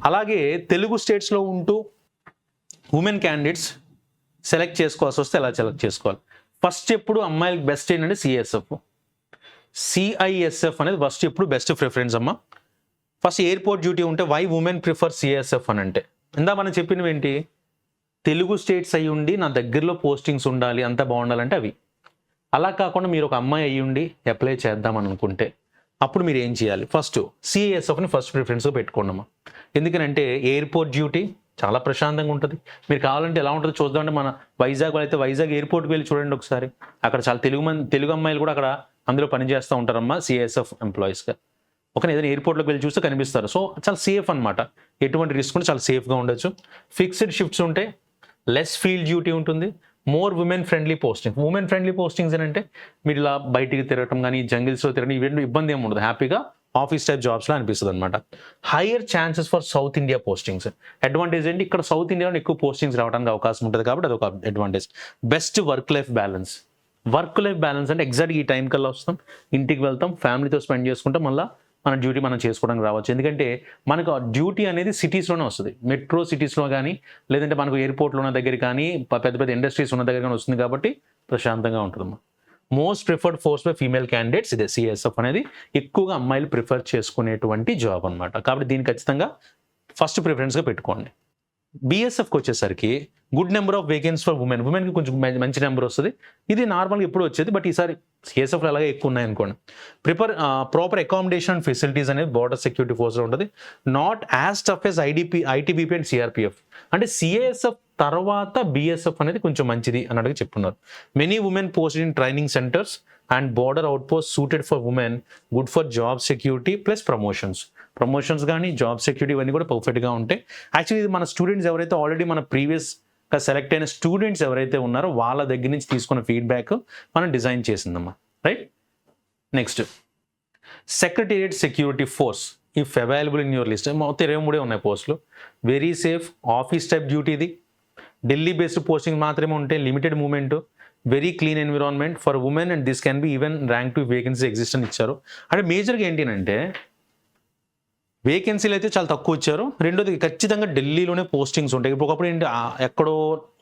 అలాగే తెలుగు స్టేట్స్లో ఉంటూ ఉమెన్ క్యాండిడేట్స్ సెలెక్ట్ చేసుకోవాల్సి వస్తే ఎలా సెలెక్ట్ చేసుకోవాలి? ఫస్ట్ ఎప్పుడు అమ్మాయిలకు బెస్ట్ ఏంటంటే సిఐఎస్ఎఫ్ అనేది ఫస్ట్ ఎప్పుడు బెస్ట్ ప్రిఫరెన్స్ అమ్మ. ఫస్ట్ ఎయిర్పోర్ట్ డ్యూటీ ఉంటే వై ఉమెన్ ప్రిఫర్ సిఐఎస్ఎఫ్ అని అంటే ఇందా మనం చెప్పినవి ఏంటి? తెలుగు స్టేట్స్ అయ్యి ఉండి నా దగ్గరలో పోస్టింగ్స్ ఉండాలి, అంతా బాగుండాలంటే అవి. అలా కాకుండా మీరు ఒక అమ్మాయి అయ్యి ఉండి అప్లై చేద్దామని అనుకుంటే అప్పుడు మీరు ఏం చేయాలి? ఫస్ట్ సిఐఎస్ఎఫ్ని ఫస్ట్ ప్రిఫరెన్స్గా పెట్టుకోండమ్మా. ఎందుకనంటే ఎయిర్పోర్ట్ డ్యూటీ చాలా ప్రశాంతంగా ఉంటుంది. మీరు కావాలంటే ఎలా ఉంటుందో చూద్దామంటే మన వైజాగ్ అయితే వైజాగ్ ఎయిర్పోర్ట్కి వెళ్ళి చూడండి ఒకసారి. అక్కడ చాలా తెలుగు అమ్మాయిలు కూడా అక్కడ అందులో పనిచేస్తూ ఉంటారమ్మా సిఐఎస్ఎఫ్ ఎంప్లాయీస్గా. ఏదైనా ఎయిర్పోర్ట్లోకి వెళ్ళి చూస్తే కనిపిస్తారు. సో చాలా సేఫ్ అనమాట, ఎటువంటి రిస్క్ ఉంటే చాలా సేఫ్గా ఉండొచ్చు. ఫిక్స్డ్ షిఫ్ట్స్ ఉంటాయి, లెస్ ఫీల్డ్ డ్యూటీ ఉంటుంది, more women friendly posting. Women friendly postings ఏంటంటే మీరు ఇలా బయటికి తిరగటం కానీ జంగిల్స్లో తిరగడం ఇవన్నీ ఇబ్బంది ఏమి ఉండదు, హ్యాపీగా ఆఫీస్ టైప్ జాబ్స్లో అనిపిస్తుంది అనమాట. Hire chances for south India postings. Advantage ఏంటి? ఇక్కడ సౌత్ ఇండియాలో ఎక్కువ పోస్టింగ్స్ రావడానికి అవకాశం ఉంటుంది కాబట్టి అదొక advantage. Best work life balance. Work life balance అంటే ఎగ్జాక్ట్గా ఈ టైం కల్లా వస్తాం, ఇంటికి వెళ్తాం, ఫ్యామిలీతో స్పెండ్ చేసుకుంటాం, మళ్ళీ మన డ్యూటీ మనం చేసుకోవడానికి రావచ్చు. ఎందుకంటే మనకు ఆ డ్యూటీ అనేది సిటీస్లోనే వస్తుంది, మెట్రో సిటీస్లో కానీ లేదంటే మనకు ఎయిర్పోర్ట్లో ఉన్న దగ్గర కానీ పెద్ద పెద్ద ఇండస్ట్రీస్ ఉన్న దగ్గర కానీ వస్తుంది కాబట్టి ప్రశాంతంగా ఉంటుందమ్మా. Most preferred force by female candidates ఇదే సిఎస్ఎఫ్ అనేది ఎక్కువగా అమ్మాయిలు ప్రిఫర్ చేసుకునేటువంటి జాబ్ అనమాట. కాబట్టి దీన్ని ఖచ్చితంగా ఫస్ట్ ప్రిఫరెన్స్గా పెట్టుకోండి. బిఎస్ఎఫ్కి వచ్చేసరికి good number of vacancy for ఉమెన్కి కొంచెం మంచి నెంబర్ వస్తుంది. ఇది నార్మల్గా ఎప్పుడు వచ్చేది, బట్ ఈసారి సిఎస్ఎఫ్లో అలాగే ఎక్కువ ఉన్నాయనుకోండి. ప్రాపర్ అకామిడేషన్ అండ్ ఫెసిలిటీస్ అనేది బోర్డర్ సెక్యూరిటీ ఫోర్స్లో ఉంటుంది. Not as tough as ITBP and CRPF. అంటే సిఐఎస్ఎఫ్ తర్వాత బిఎస్ఎఫ్ అనేది కొంచెం మంచిది అన్నట్టుగా చెప్తున్నారు. Many women posted in training centres and border outpost suited for women, good for job security plus promotions కానీ జాబ్ సెక్యూరిటీ ఇవన్నీ కూడా పర్ఫెక్ట్గా ఉంటాయి. యాక్చువల్లీ ఇది మన స్టూడెంట్స్ ఎవరైతే ఆల్రెడీ మన ప్రీవియస్గా సెలెక్ట్ అయిన స్టూడెంట్స్ ఎవరైతే ఉన్నారో వాళ్ళ దగ్గర నుంచి తీసుకున్న ఫీడ్బ్యాక్ మనం డిజైన్ చేసిందమ్మా, right. Next secretariat security force if available in your list. మొత్తం 23 ఉన్నాయి పోస్టులు. Very safe office type duty. ఇది ఢిల్లీ బేస్డ్ పోస్టింగ్ మాత్రమే ఉంటాయి, limited movement, very clean environment for women and this can be even rank to vacancy exist అని ఇచ్చారు. అంటే మేజర్గా ఏంటి అంటే వేకెన్సీలు అయితే చాలా తక్కువ ఇచ్చారు. రెండోది ఖచ్చితంగా ఢిల్లీలోనే పోస్టింగ్స్ ఉంటాయి. ఇప్పుడు ఒకప్పుడు ఏంటి ఎక్కడో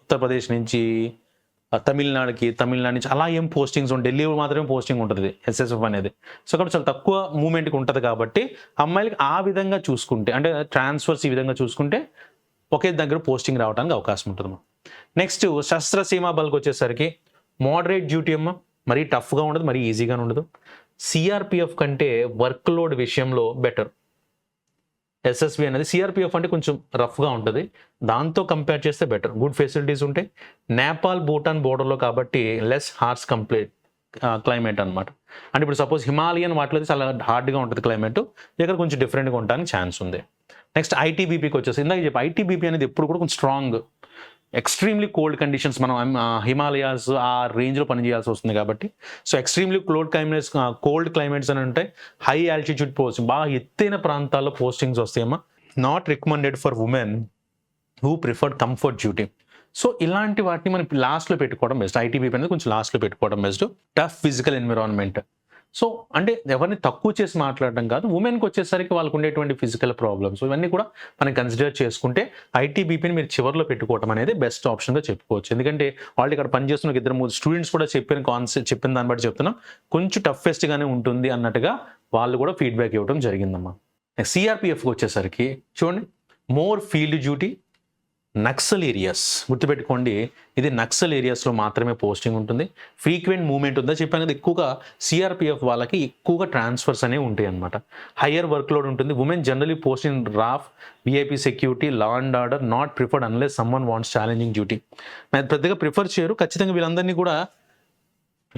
ఉత్తరప్రదేశ్ నుంచి తమిళనాడు నుంచి అలా ఏం పోస్టింగ్స్ ఉంటాయి, ఢిల్లీలో మాత్రమే పోస్టింగ్ ఉంటుంది ఎస్ఎస్ఎఫ్ అనేది. సో కాబట్టి చాలా తక్కువ మూవ్మెంట్కి ఉంటుంది కాబట్టి అమ్మాయిలకి ఆ విధంగా చూసుకుంటే అంటే ట్రాన్స్ఫర్స్ ఈ విధంగా చూసుకుంటే ఒకే దగ్గర పోస్టింగ్ రావడానికి అవకాశం ఉంటుంది. నెక్స్ట్ శస్త్రసీమ బల్కి వచ్చేసరికి మోడరేట్ డ్యూటీ అమ్మ, మరీ టఫ్గా ఉండదు, మరీ ఈజీగా ఉండదు. సిఆర్పిఎఫ్ కంటే వర్క్ లోడ్ విషయంలో బెటర్ ఎస్ఎస్బి అనేది. సిఆర్పిఎఫ్ అంటే కొంచెం రఫ్గా ఉంటుంది, దాంతో కంపేర్ చేస్తే బెటర్. గుడ్ ఫెసిలిటీస్ ఉంటాయి. నేపాల్ భూటాన్ బోర్డర్లో కాబట్టి లెస్ హార్ష్ క్లైమేట్ అనమాట. అంటే ఇప్పుడు సపోజ్ హిమాలయన్ వాటిలో చాలా హార్డ్గా ఉంటుంది క్లైమేట్, ఇక్కడ కొంచెం డిఫరెంట్గా ఉండడానికి ఛాన్స్ ఉంది. నెక్స్ట్ ఐటీబీపీకి వచ్చేసి ఇందాక చెప్పి ఐటీబీపీ అనేది ఎప్పుడు కూడా కొంచెం స్ట్రాంగ్, ఎక్స్ట్రీమ్లీ కోల్డ్ కండిషన్స్ మనం హిమాలయాస్ ఆ రేంజ్లో పనిచేయాల్సి వస్తుంది కాబట్టి. సో ఎక్స్ట్రీమ్లీ కోల్డ్ క్లైమేట్స్ అని ఉంటాయి. హై ఆల్టిట్యూడ్ పోస్టింగ్, బాగా ఎత్తైన ప్రాంతాల్లో పోస్టింగ్స్ వస్తాయమ్మా. Not recommended for women who preferred comfort duty. So ఇలాంటి వాటిని మనం లాస్ట్లో పెట్టుకోవడం బెస్ట్. ఐటీబీపీ అనేది కొంచెం లాస్ట్లో పెట్టుకోవడం best. Tough physical environment. So అంటే ఎవరిని తక్కువ చేసి మాట్లాడడం కాదు, ఉమెన్కి వచ్చేసరికి వాళ్ళకు ఉండేటువంటి ఫిజికల్ ప్రాబ్లమ్స్ ఇవన్నీ కూడా మనం కన్సిడర్ చేసుకుంటే ఐటీబీపీని మీరు చివరిలో పెట్టుకోవడం అనేది బెస్ట్ ఆప్షన్గా చెప్పుకోవచ్చు. ఎందుకంటే ఆల్రెడీ ఇక్కడ పనిచేస్తున్న 2-3 స్టూడెంట్స్ కూడా చెప్పిన దాన్ని బట్టి చెప్తున్నాం, కొంచెం టఫెస్ట్గానే ఉంటుంది అన్నట్టుగా వాళ్ళు కూడా ఫీడ్బ్యాక్ ఇవ్వడం జరిగిందమ్మా. సిఆర్పిఎఫ్కి వచ్చేసరికి చూడండి, more field duty, Naxal areas గుర్తుపెట్టుకోండి, ఇది నక్సల్ ఏరియాస్లో మాత్రమే పోస్టింగ్ ఉంటుంది. ఫ్రీక్వెంట్ మూవ్మెంట్ ఉందా చెప్పాను కదా, ఎక్కువగా సిఆర్పిఎఫ్ వాళ్ళకి ఎక్కువగా ట్రాన్స్ఫర్స్ అనేవి ఉంటాయి అనమాట. హయ్యర్ వర్క్ లోడ్ ఉంటుంది. Women generally post in rough, VIP security, law and order, not preferred unless someone wants challenging duty. పెద్దగా ప్రిఫర్ చేయరు. ఖచ్చితంగా వీళ్ళందరినీ కూడా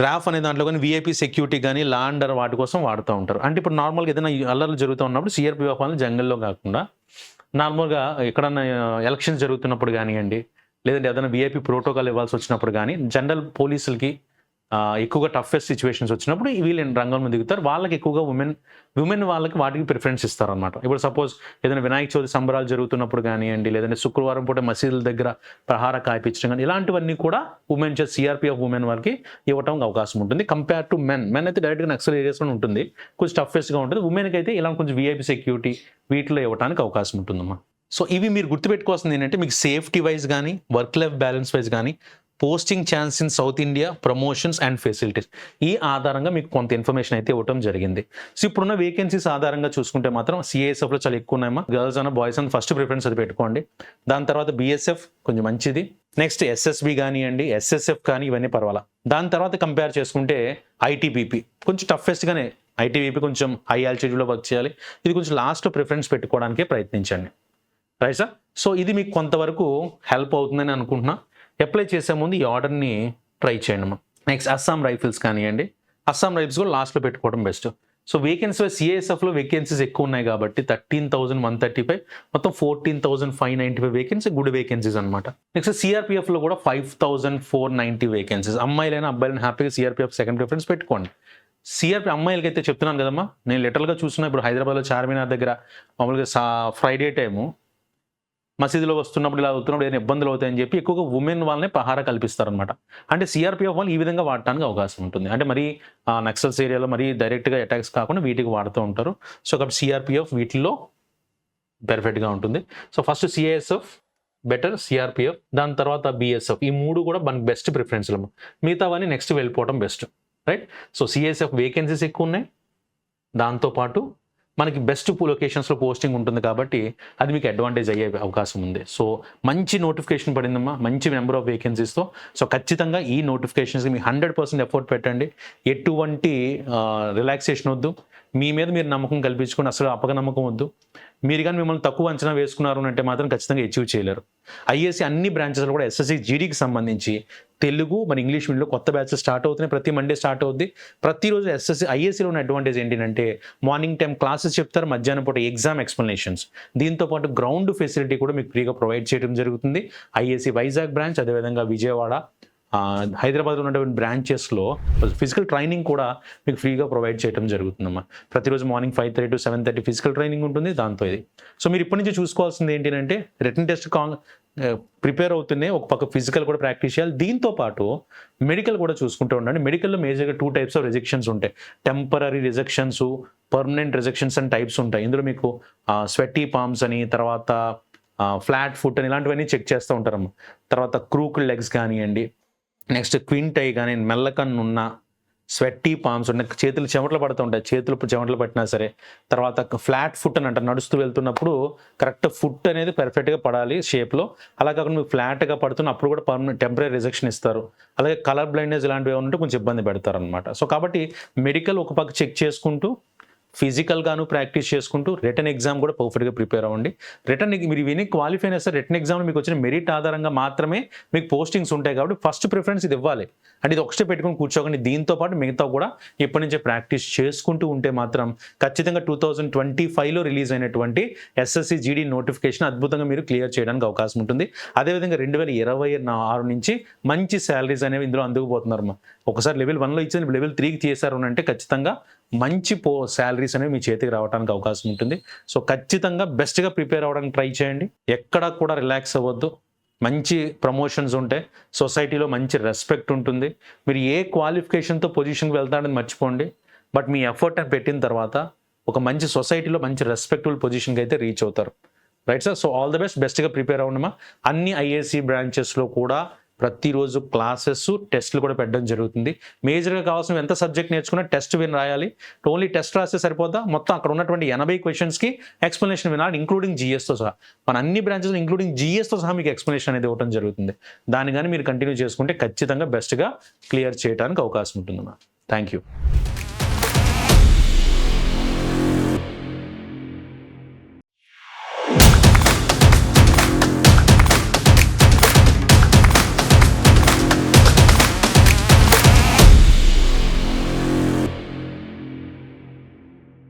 రాఫ్ అనే దాంట్లో కానీ విఐపీ సెక్యూరిటీ కానీ లా అండ్ ఆర్డర్ వాటి కోసం వాడుతూ ఉంటారు. అంటే ఇప్పుడు నార్మల్గా ఏదైనా అల్లర్లు జరుగుతూ ఉన్నప్పుడు సిఆర్పిఎఫ్ వాళ్ళు జంగల్లో కాకుండా నార్మల్గా ఎక్కడన్నా ఎలక్షన్స్ జరుగుతున్నప్పుడు కానివ్వండి, లేదంటే ఏదైనా విఐపీ ప్రోటోకాల్ ఇవ్వాల్సి వచ్చినప్పుడు కానీ జనరల్ పోలీసులకి ఎక్కువగా టఫెస్ట్ సిచ్యువేషన్స్ వచ్చినప్పుడు వీళ్ళు రంగంలో దిగుతారు. వాళ్ళకి ఎక్కువగా ఉమెన్ వాళ్ళకి వాటికి ప్రిఫరెన్స్ ఇస్తారనమాట. ఇప్పుడు సపోజ్ ఏదైనా వినాయక చవితి సంబరాలు జరుగుతున్నప్పుడు కానివ్వండి, లేదంటే శుక్రవారం పూట మసీదుల దగ్గర ప్రహార కాయిపించడం కానీ ఇలాంటివన్నీ కూడా ఉమెన్ సిఆర్పిఎఫ్ ఉమెన్ వాళ్ళకి ఇవ్వడం అవకాశం ఉంటుంది. కంపేర్ టు మెన్ అయితే డైరెక్ట్గా నక్సల్ ఏరియాస్లో ఉంటుంది, కొంచెం టఫెస్ట్గా ఉంటుంది. ఉమెన్కి అయితే ఇలా కొంచెం విఐపీ సెక్యూరిటీ వీటిలో ఇవ్వడానికి అవకాశం ఉంటుందమ్మా. సో ఇవి మీరు గుర్తుపెట్టుకోవాల్సింది ఏంటంటే మీకు సేఫ్టీ వైజ్ కానీ వర్క్ లైఫ్ బ్యాలెన్స్ వైజ్ కానీ posting chance in south India promotions and facilities ఈ ఆధారంగా మీకు కొంత ఇన్ఫర్మేషన్ అయితే ఇవ్వడం జరిగింది. సో ఇప్పుడున్న వేకెన్సీస్ ఆధారంగా చూసుకుంటే మాత్రం సిఐఎస్ఎఫ్లో చాలా ఎక్కువ ఉన్నాయమ్మా. గర్ల్స్ అన్న బాయ్స్ అన్న ఫస్ట్ ప్రిఫరెన్స్ అది పెట్టుకోండి. దాని తర్వాత బిఎస్ఎఫ్ కొంచెం మంచిది. నెక్స్ట్ ఎస్ఎస్బి కానివ్వండి, ఎస్ఎస్ఎఫ్ కానీ ఇవన్నీ పర్వాలా. దాని తర్వాత కంపేర్ చేసుకుంటే ఐటీబీపీ కొంచెం టఫెస్ట్గానే. ఐటీబీపీ కొంచెం హై ఆల్టిట్యూడ్లో వర్క్ చేయాలి. ఇది కొంచెం లాస్ట్లో ప్రిఫరెన్స్ పెట్టుకోవడానికే ప్రయత్నించండి. Right sir. సో ఇది మీకు కొంతవరకు హెల్ప్ అవుతుందని అనుకుంటున్నా. అప్లై చేసే ముందు ఈ ఆర్డర్ని ట్రై చేయండి అమ్మా. నెక్స్ట్ అస్సాం రైఫిల్స్ కానివ్వండి. అస్సాం రైఫిల్స్ కూడా లాస్ట్లో పెట్టుకోవడం బెస్ట్. సో వేకెన్సీ సిఐఎస్ఎఫ్లో వేకెన్సీస్ ఎక్కువ ఉన్నాయి కాబట్టి 13,135 మొత్తం 14,595 వేకెన్సీ గుడ్ వేకెన్సీస్ అనమాట. నెక్స్ట్ సిఆర్పిఎఫ్లో కూడా 5,490 వేకెన్సీస్. అమ్మాయిలైనా అబ్బాయిలైనా హ్యాపీగా సిఆర్పిఎఫ్ సెకండ్ ప్రిఫరెన్స్ పెట్టుకోండి. సిఆర్పి అమ్మాయిలకి అయితే చెప్తున్నాను కదమ్మా, నేను లిటరల్గా చూస్తున్నా. ఇప్పుడు హైదరాబాద్లో చార్మినార్ దగ్గర మామూలుగా ఫ్రైడే టైము మసీదులో వస్తున్నప్పుడు ఇలా అవుతున్నప్పుడు ఏదైనా ఇబ్బందులు అవుతాయని చెప్పి ఎక్కువగా ఉమెన్ వాళ్ళనే పహారా కల్పిస్తారనమాట. అంటే సిఆర్పిఎఫ్ వాళ్ళు ఈ విధంగా వాడటానికి అవకాశం ఉంటుంది. అంటే మరి నక్సల్స్ ఏరియాలో మరీ డైరెక్ట్గా అటాక్స్ కాకుండా వీటికి వాడుతూ ఉంటారు. సో కాబట్టి సిఆర్పిఎఫ్ వీటిల్లో పర్ఫెక్ట్గా ఉంటుంది. So first CISF better, CRPF, దాని తర్వాత బిఎస్ఎఫ్, ఈ మూడు కూడా మనకి బెస్ట్ ప్రిఫరెన్స్లు. మిగతావన్నీ నెక్స్ట్ వెళ్ళిపోవడం best. Right. So CISF vacancies ఎక్కువ ఉన్నాయి, దాంతోపాటు మనకి బెస్ట్ లొకేషన్స్లో పోస్టింగ్ ఉంటుంది కాబట్టి అది మీకు అడ్వాంటేజ్ అయ్యే అవకాశం ఉంది. సో మంచి నోటిఫికేషన్ పడిందమ్మా, మంచి నెంబర్ ఆఫ్ వేకెన్సీస్తో. సో ఖచ్చితంగా ఈ నోటిఫికేషన్స్కి మీ 100% ఎఫర్ట్ పెట్టండి. ఎటువంటి రిలాక్సేషన్ వద్దు. మీ మీద మీరు నమ్మకం కల్పించుకొని అసలు అపనమ్మకం వద్దు. మీరు కానీ మిమ్మల్ని తక్కువ అంచనా వేసుకున్నారు అంటే మాత్రం ఖచ్చితంగా అచీవ్ చేయలేరు. ఐఏసీ అన్ని బ్రాంచెస్లో కూడా ఎస్ఎస్సి జీడీకి సంబంధించి తెలుగు మరి ఇంగ్లీష్ మీడియంలో కొత్త బ్యాచెస్ స్టార్ట్ అవుతున్నాయి. ప్రతి మండే స్టార్ట్ అవుద్ది. ప్రతిరోజు ఎస్ఎస్సి ఐఏసీలో ఉన్న అడ్వాంటేజ్ ఏంటంటే మార్నింగ్ టైం క్లాసెస్ చెప్తారు, మధ్యాహ్నం పూట ఎగ్జామ్ ఎక్స్ప్లెనేషన్స్. దీంతోపాటు గ్రౌండ్ ఫెసిలిటీ కూడా మీకు ఫ్రీగా ప్రొవైడ్ చేయడం జరుగుతుంది. ఐఏసీ వైజాగ్ బ్రాంచ్, అదేవిధంగా విజయవాడ, హైదరాబాద్లో ఉన్నటువంటి బ్రాంచెస్లో ఫిజికల్ ట్రైనింగ్ కూడా మీకు ఫ్రీగా ప్రొవైడ్ చేయడం జరుగుతుందమ్మా. ప్రతిరోజు మార్నింగ్ 5:30 to 7:30 ఫిజికల్ ట్రైనింగ్ ఉంటుంది. దాంతో ఇది. సో మీరు ఇప్పటి నుంచి చూసుకోవాల్సింది ఏంటంటే రిటన్ టెస్ట్ ప్రిపేర్ అవుతున్నాయి, ఒక పక్క ఫిజికల్ కూడా ప్రాక్టీస్ చేయాలి. దీంతో పాటు మెడికల్ కూడా చూసుకుంటూ ఉండండి. మెడికల్లో మేజర్గా 2 types ఆఫ్ రిజెక్షన్స్ ఉంటాయి. టెంపరీ రిజెక్షన్స్, పర్మనెంట్ రిజెక్షన్స్ అని టైప్స్ ఉంటాయి. ఇందులో మీకు స్వెట్టీ పామ్స్ అని, తర్వాత ఫ్లాట్ ఫుట్ అని ఇలాంటివన్నీ చెక్ చేస్తూ ఉంటారమ్మా. తర్వాత క్రూక్డ్ లెగ్స్ కానివ్వండి, నెక్స్ట్ క్వింట్ అయి కానీ, మెల్లకన్ను ఉన్న, స్వెట్టీ పామ్స్ ఉన్న, చేతులు చెమటలు పడుతూ ఉంటాయి, చేతులు చెమటలు పట్టినా సరే. తర్వాత ఫ్లాట్ ఫుట్ అని అంటారు, నడుస్తూ వెళ్తున్నప్పుడు కరెక్ట్ ఫుట్ అనేది పర్ఫెక్ట్గా పడాలి షేప్లో. అలా కాకుండా మీకు ఫ్లాట్గా పడుతున్నప్పుడు కూడా పర్మనెంట్ టెంపరీ రిజెక్షన్ ఇస్తారు. అలాగే కలర్ బ్లైండ్నెస్ ఇలాంటివి ఉంటే కొంచెం ఇబ్బంది పెడతారు అనమాట. సో కాబట్టి మెడికల్ ఒక పక్క చెక్ చేసుకుంటూ, ఫిజికల్గాను ప్రాక్టీస్ చేసుకుంటూ రిటర్న్ ఎగ్జామ్ కూడా పర్ఫెక్ట్గా ప్రిపేర్ అవ్వండి. రిటర్న్ మీరు విని క్వాలిఫై అయినా సరే రిటర్న్ ఎగ్జామ్లో మీకు వచ్చిన మెరిట్ ఆధారంగా మాత్రమే మీకు పోస్టింగ్స్ ఉంటాయి కాబట్టి ఫస్ట్ ప్రిఫరెన్స్ ఇది ఇవ్వాలి. అంటే ఇది ఒకటే పెట్టుకుని కూర్చోకండి. దీంతో పాటు మిగతా కూడా ఇప్పటి నుంచే ప్రాక్టీస్ చేసుకుంటూ ఉంటే మాత్రం ఖచ్చితంగా 2025లో రిలీజ్ అయినటువంటి ఎస్ఎస్సి జీడీ నోటిఫికేషన్ అద్భుతంగా మీరు క్లియర్ చేయడానికి అవకాశం ఉంటుంది. అదేవిధంగా 2026 నుంచి మంచి శాలరీస్ అనేవి ఇందులో అందుకుపోతున్నారు. ఒకసారి లెవెల్ 1లో ఇచ్చింది లెవెల్ 3కి చేశారు అంటే ఖచ్చితంగా మంచి శాలరీస్ అనేవి మీ చేతికి రావడానికి అవకాశం ఉంటుంది. సో ఖచ్చితంగా బెస్ట్గా ప్రిపేర్ అవ్వడానికి ట్రై చేయండి. ఎక్కడా కూడా రిలాక్స్ అవ్వద్దు. మంచి ప్రమోషన్స్ ఉంటాయి, సొసైటీలో మంచి రెస్పెక్ట్ ఉంటుంది. మీరు ఏ క్వాలిఫికేషన్తో పొజిషన్కి వెళ్తారని మర్చిపోండి. బట్ మీ ఎఫర్ట్ అని పెట్టిన తర్వాత ఒక మంచి సొసైటీలో మంచి రెస్పెక్టబుల్ పొజిషన్కి అయితే రీచ్ అవుతారు. Right sir. So all the best. బెస్ట్గా ప్రిపేర్ అవ్వడమా. అన్ని ఐఏసీ బ్రాంచెస్లో కూడా ప్రతిరోజు క్లాసెస్, టెస్ట్లు కూడా పెట్టడం జరుగుతుంది. మేజర్గా కావాల్సిన ఎంత సబ్జెక్ట్ నేర్చుకున్నా టెస్ట్ విని రాయాలి. ఓన్లీ టెస్ట్ రాస్తే సరిపోదా, మొత్తం అక్కడ ఉన్నటువంటి 80 క్వశ్చన్స్కి ఎక్స్ప్లెనేషన్ వినాలి, ఇంక్లూడింగ్ జీఎస్తో సహా. మన అన్ని బ్రాంచెస్ ఇంక్లూడింగ్ జీఎస్తో సహా మీకు ఎక్స్ప్లెనేషన్ అనేది ఇవ్వడం జరుగుతుంది. దాన్ని కానీ మీరు కంటిన్యూ చేసుకుంటే ఖచ్చితంగా బెస్ట్గా క్లియర్ చేయడానికి అవకాశం ఉంటుంది. Thank you.